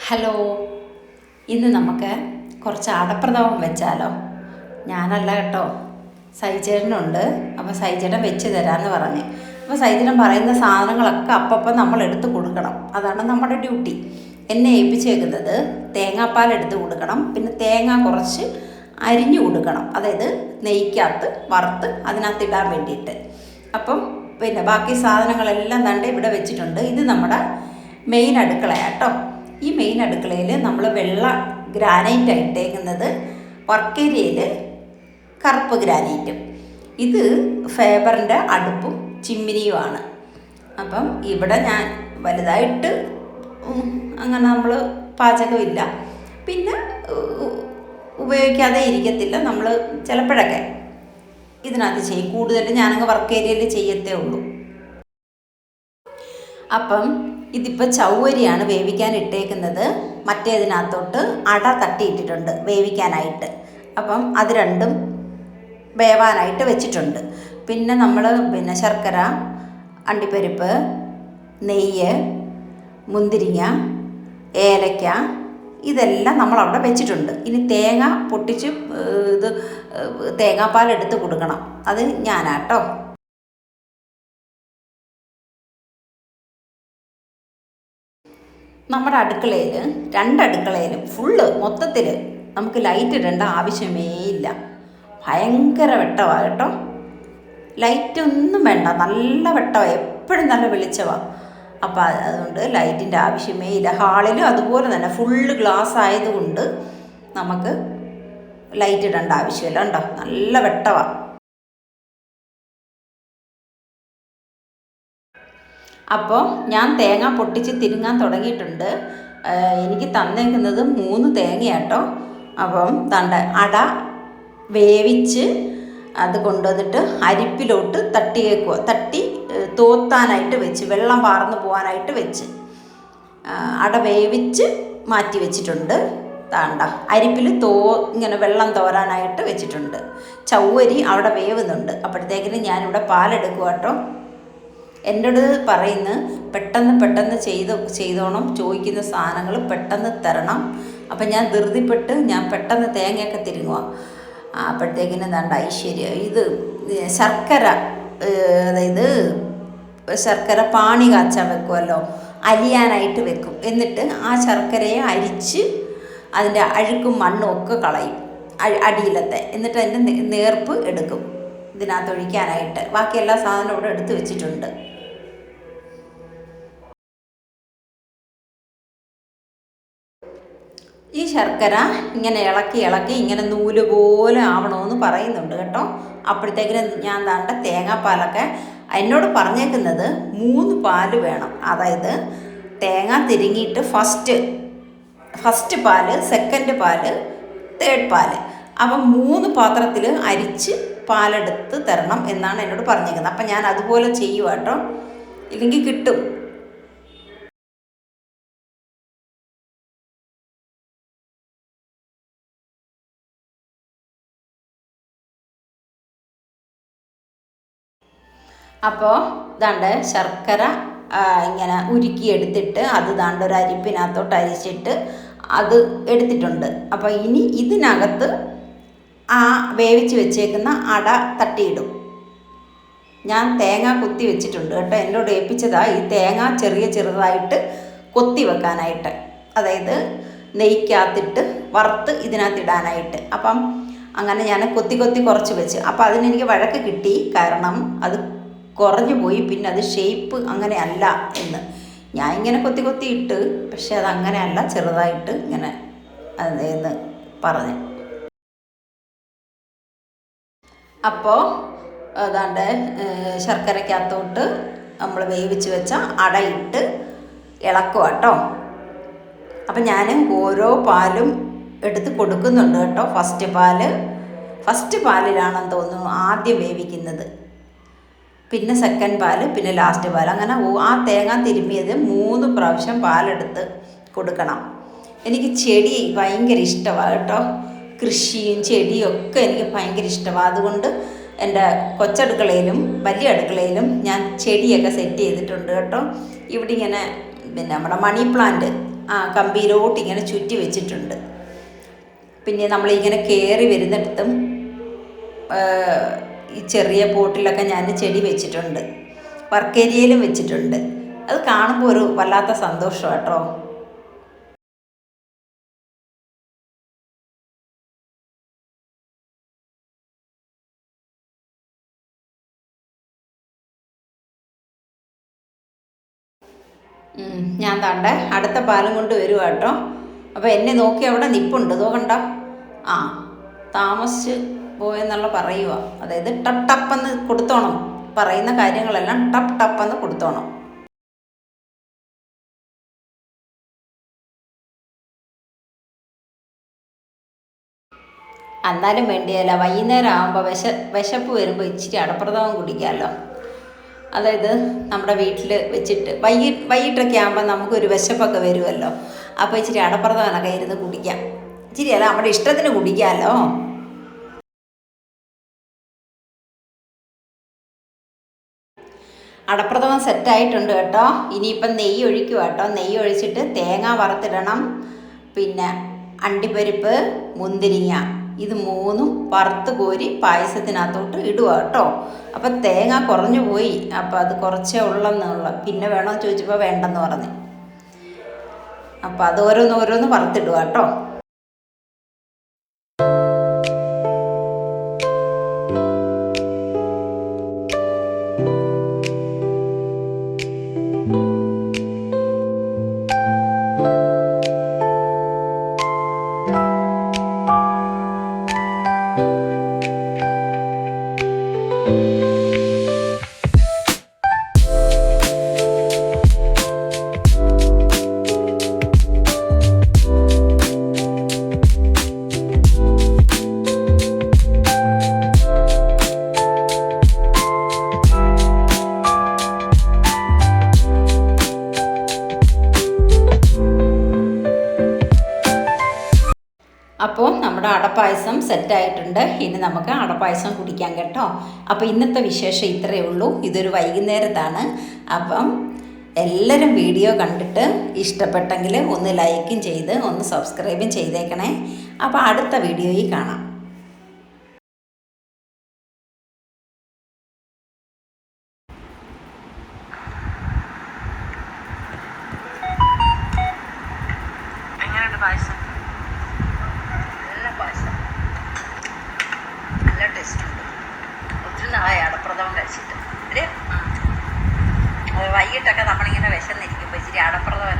Hello, ഇന്ന് നമുക്ക് കുറച്ച് അടപ്രഥമൻ വെച്ചാലോ? ഞാനല്ല കേട്ടോ, സൈചേട്ടനുണ്ട്. അപ്പോൾ സൈചേട്ടൻ വെച്ച് തരാമെന്ന് പറഞ്ഞ്. അപ്പോൾ സൈചേട്ടൻ പറയുന്ന സാധനങ്ങളൊക്കെ അപ്പം നമ്മൾ എടുത്ത് കൊടുക്കണം. അതാണ് നമ്മുടെ ഡ്യൂട്ടി. എന്നെ ഏൽപ്പിച്ചേക്കുന്നത് തേങ്ങാപ്പാൽ എടുത്ത് കൊടുക്കണം, പിന്നെ തേങ്ങ കുറച്ച് അരിഞ്ഞു കൊടുക്കണം, അതായത് നെയ്ക്കകത്ത് വറുത്ത് അതിനകത്ത് ഇടാൻ വേണ്ടിയിട്ട്. അപ്പം പിന്നെ ബാക്കി സാധനങ്ങളെല്ലാം തണ്ട് ഇവിടെ വെച്ചിട്ടുണ്ട്. ഇത് നമ്മുടെ മെയിൻ അടുക്കളയാട്ടോ. ഈ മെയിൻ അടുക്കളയിൽ നമ്മൾ വെള്ള ഗ്രാനൈറ്റാണ് ഇട്ടേക്കുന്നത്, വർക്ക് ഏരിയയിൽ കറുപ്പ് ഗ്രാനൈറ്റും. ഇത് ഫേബറിൻ്റെ അടുപ്പും ചിമ്മിനിയുമാണ്. അപ്പം ഇവിടെ ഞാൻ വലുതായിട്ട് അങ്ങനെ നമ്മൾ പാചകമില്ല, പിന്നെ ഉപയോഗിക്കാതെ ഇരിക്കത്തില്ല. നമ്മൾ ചിലപ്പോഴൊക്കെ ഇതിനകത്ത് ചെയ്യും. കൂടുതലും ഞാനങ്ങ് വർക്ക് ഏരിയയിൽ ചെയ്യത്തേ ഉള്ളൂ. അപ്പം ഇതിപ്പോൾ ചൗവരിയാണ് വേവിക്കാൻ ഇട്ടേക്കുന്നത്. മറ്റേതിനകത്തോട്ട് അട തട്ടിയിട്ടിട്ടുണ്ട് വേവിക്കാനായിട്ട്. അപ്പം അത് രണ്ടും വേവാനായിട്ട് വെച്ചിട്ടുണ്ട്. പിന്നെ നമ്മൾ ശർക്കര, അണ്ടിപ്പരിപ്പ്, നെയ്യ്, മുന്തിരിങ്ങ, ഏലക്ക ഇതെല്ലാം നമ്മളവിടെ വെച്ചിട്ടുണ്ട്. ഇനി തേങ്ങ പൊട്ടിച്ച് ഇത് തേങ്ങാപ്പാൽ എടുത്ത് കൊടുക്കണം. അത് ഞാനാട്ടോ. നമ്മുടെ അടുക്കളയിൽ രണ്ടടുക്കളയിലും മൊത്തത്തിൽ നമുക്ക് ലൈറ്റ് ഇടേണ്ട ആവശ്യമേ ഇല്ല. ഭയങ്കര വെട്ടമാണ് കേട്ടോ. ലൈറ്റൊന്നും വേണ്ട, നല്ല വെട്ടമാണ്, എപ്പോഴും നല്ല വെളിച്ചമാണ്. അപ്പോൾ അതുകൊണ്ട് ലൈറ്റിൻ്റെ ആവശ്യമേ ഇല്ല. ഹാളിലും അതുപോലെ തന്നെ ഗ്ലാസ് ആയതുകൊണ്ട് നമുക്ക് ലൈറ്റ് ഇടേണ്ട ആവശ്യമില്ല. കേട്ടോ, നല്ല വെട്ടമാണ്. അപ്പോൾ ഞാൻ തേങ്ങ പൊട്ടിച്ച് തിരുങ്ങാൻ തുടങ്ങിയിട്ടുണ്ട്. എനിക്ക് തന്നേക്കുന്നത് 3 തേങ്ങയാട്ടോ. അപ്പം അട വേവിച്ച് അത് കൊണ്ടുവന്നിട്ട് അരിപ്പിലോട്ട് തട്ടി തോത്താനായിട്ട് വെച്ച്, വെള്ളം വാർന്നു പോകാനായിട്ട് വെച്ച് അട വേവിച്ച് മാറ്റി വെച്ചിട്ടുണ്ട്. അരിപ്പിൽ ഇങ്ങനെ വെള്ളം തോരാനായിട്ട് വെച്ചിട്ടുണ്ട്. ചൗവരി അവിടെ വേവുന്നുണ്ട്. അപ്പോഴത്തേക്കിന് ഞാനിവിടെ പാലെടുക്കുക കേട്ടോ. എന്നോട് പറയുന്നു പെട്ടെന്ന് ചെയ്തോണം, ചോദിക്കുന്ന സാധനങ്ങൾ പെട്ടെന്ന് തരണം. അപ്പം ഞാൻ ധൃതിപ്പെട്ട് പെട്ടെന്ന് തേങ്ങയൊക്കെ തിരുങ്ങുക. അപ്പോഴത്തേക്കിന് ഐശ്വര്യ ഇത് ശർക്കര, അതായത് ശർക്കര പാണി കാച്ചാൻ വെക്കുമല്ലോ, അലിയാനായിട്ട് വെക്കും. എന്നിട്ട് ആ ശർക്കരയെ അരിച്ച് അതിൻ്റെ അഴുക്കും മണ്ണും ഒക്കെ കളയും അടിയിലത്തെ. എന്നിട്ട് അതിൻ്റെ നേർപ്പ് എടുക്കും ഇതിനകത്ത് ഒഴിക്കാനായിട്ട്. ബാക്കി എല്ലാ സാധനവും ഇവിടെ എടുത്ത് വെച്ചിട്ടുണ്ട്. ഈ ശർക്കര ഇങ്ങനെ ഇളക്കി ഇങ്ങനെ നൂല് പോലെ ആവണമെന്ന് പറയുന്നുണ്ട് കേട്ടോ. അപ്പോഴത്തേക്കിന് ഞാൻ തേങ്ങാപ്പാലൊക്കെ എന്നോട് പറഞ്ഞേക്കുന്നത് 3 പാല് വേണം. അതായത് തേങ്ങ തിരുങ്ങിയിട്ട് ഫസ്റ്റ് പാല്, സെക്കൻഡ് പാല്, തേർഡ് പാല്. അപ്പം 3 പാത്രത്തിൽ അരിച്ച് പാലെടുത്ത് തരണം എന്നാണ് എന്നോട് പറഞ്ഞേക്കുന്നത്. അപ്പം ഞാൻ അതുപോലെ ചെയ്യുക കേട്ടോ, ഇല്ലെങ്കിൽ കിട്ടും. അപ്പോൾ ശർക്കര ഇങ്ങനെ ഉരുക്കിയെടുത്തിട്ട് അത് ഒരു അരിപ്പിനകത്തോട്ട് അരിച്ചിട്ട് അത് എടുത്തിട്ടുണ്ട്. അപ്പോൾ ഇനി ഇതിനകത്ത് ആ വേവിച്ച് വെച്ചേക്കുന്ന അട തട്ടിയിടും. ഞാൻ തേങ്ങ കൊത്തി വെച്ചിട്ടുണ്ട് കേട്ടോ. എന്നോട് ഏൽപ്പിച്ചതാണ് ഈ തേങ്ങ ചെറുതായിട്ട് കൊത്തി വെക്കാനായിട്ട്, അതായത് നെയ്ക്കകത്തിട്ട് വറുത്ത് ഇതിനകത്ത് ഇടാനായിട്ട്. അപ്പം അങ്ങനെ ഞാൻ കൊത്തി കുറച്ച് വെച്ച്. അപ്പോൾ അതിനെനിക്ക് വഴക്ക് കിട്ടി, കാരണം അത് കുറഞ്ഞു പോയി, പിന്നെ അത് ഷേപ്പ് അങ്ങനെ അല്ല എന്ന്. ഞാൻ ഇങ്ങനെ കൊത്തി ഇട്ട്, പക്ഷെ അതങ്ങനെയല്ല, ചെറുതായിട്ട് ഇങ്ങനെ എന്ന് പറഞ്ഞ്. അപ്പോൾ ശർക്കരക്കകത്തോട്ട് നമ്മൾ വേവിച്ച് വെച്ച അടയിട്ട് ഇളക്കുക കേട്ടോ. അപ്പം ഞാൻ ഓരോ പാലും എടുത്ത് കൊടുക്കുന്നുണ്ട് കേട്ടോ. ഫസ്റ്റ് പാലിലാണെന്ന് തോന്നുന്നു ആദ്യം വേവിക്കുന്നത്, പിന്നെ സെക്കൻഡ് പാല്, പിന്നെ ലാസ്റ്റ് പാൽ. അങ്ങനെ ആ തേങ്ങ തിരുമ്മിയത് 3 പ്രാവശ്യം പാലെടുത്ത് കൊടുക്കണം. എനിക്ക് ചെടി ഭയങ്കര ഇഷ്ടമാണ് കേട്ടോ. കൃഷിയും ചെടിയും ഒക്കെ എനിക്ക് ഭയങ്കര ഇഷ്ടമാണ്. അതുകൊണ്ട് എൻ്റെ കൊച്ചടുക്കളയിലും വലിയ അടുക്കളയിലും ഞാൻ ചെടിയൊക്കെ സെറ്റ് ചെയ്തിട്ടുണ്ട് കേട്ടോ. ഇവിടെ ഇങ്ങനെ നമ്മുടെ മണി പ്ലാന്റ് കമ്പിയിലോട്ട് ഇങ്ങനെ ചുറ്റി വെച്ചിട്ടുണ്ട്. പിന്നെ നമ്മളിങ്ങനെ കയറി വരുന്നിടത്തും ഈ ചെറിയ പോട്ടിലൊക്കെ ഞാൻ ചെടി വെച്ചിട്ടുണ്ട്, വർക്കേരിയയിലും വെച്ചിട്ടുണ്ട്. അത് കാണുമ്പോൾ ഒരു വല്ലാത്ത സന്തോഷം കേട്ടോ. ഞാൻ താണ്ട അടുത്ത പാലും കൊണ്ട് വരുക കേട്ടോ. അപ്പോൾ എന്നെ നോക്കി അവിടെ നിപ്പുണ്ട്, നോക്കണ്ട. താമസിച്ച് പോയെന്നുള്ള പറയുക. അതായത് ടപ്പ് ടപ്പെന്ന് കൊടുത്തോണം, പറയുന്ന കാര്യങ്ങളെല്ലാം ടപ്പ് ടപ്പെന്ന് കൊടുത്തോണം. എന്നാലും വേണ്ടിയല്ല, വൈകുന്നേരം ആകുമ്പോൾ വിശപ്പ് വരുമ്പോൾ ഇച്ചിരി അടപ്രഥമൻ കുടിക്കാമല്ലോ. അതായത് നമ്മുടെ വീട്ടിൽ വെച്ചിട്ട് വൈകിട്ടൊക്കെ ആകുമ്പോൾ നമുക്കൊരു വിശപ്പൊക്കെ വരുമല്ലോ. അപ്പോൾ ഇച്ചിരി അടപ്രഥമനൊക്കെ ഇരുന്ന് കുടിക്കാം. ഇച്ചിരി അല്ല, നമ്മുടെ ഇഷ്ടത്തിന് കുടിക്കാമല്ലോ. അടപ്രഥമൻ സെറ്റായിട്ടുണ്ട് കേട്ടോ. ഇനിയിപ്പം നെയ്യ് ഒഴിക്കുക കേട്ടോ. നെയ്യ് ഒഴിച്ചിട്ട് തേങ്ങ വറുത്തിടണം, പിന്നെ അണ്ടിപ്പരിപ്പ്, മുന്തിരിങ്ങ, ഇത് മൂന്നും വറുത്ത് കോരി പായസത്തിനകത്തോട്ട് ഇടുക കേട്ടോ. അപ്പം തേങ്ങ കുറഞ്ഞു പോയി, അപ്പം അത് കുറച്ചേ ഉള്ളെന്നുള്ള, പിന്നെ വേണമെന്ന് ചോദിച്ചപ്പോൾ വേണ്ടെന്ന് പറഞ്ഞു. അപ്പം അത് ഓരോന്ന് വറുത്തിടുക കേട്ടോ. അപ്പോൾ നമ്മുടെ അടപ്പായസം സെറ്റായിട്ടുണ്ട്. ഇനി നമുക്ക് അടപ്പായസം കുടിക്കാം കേട്ടോ. അപ്പോൾ ഇന്നത്തെ വിശേഷം ഇത്രയേ ഉള്ളൂ. ഇതൊരു വൈകുന്നേരത്താണ്. അപ്പം എല്ലാവരും വീഡിയോ കണ്ടിട്ട് ഇഷ്ടപ്പെട്ടെങ്കിൽ ഒന്ന് ലൈക്കും ചെയ്ത് ഒന്ന് സബ്സ്ക്രൈബും ചെയ്തേക്കണേ. അപ്പോൾ അടുത്ത വീഡിയോയിൽ കാണാം. എങ്ങനെയുണ്ട് പായസം? നല്ല ടേസ്റ്റ് ഉണ്ട്. ഒത്തിരി നാളായി അടപ്രഥമൻ കഴിച്ചിട്ട്. അത് വൈകിട്ടൊക്കെ നമ്മളിങ്ങനെ വിശന്നിരിക്കുമ്പോൾ ഇച്ചിരി അടപ്രഥമൻ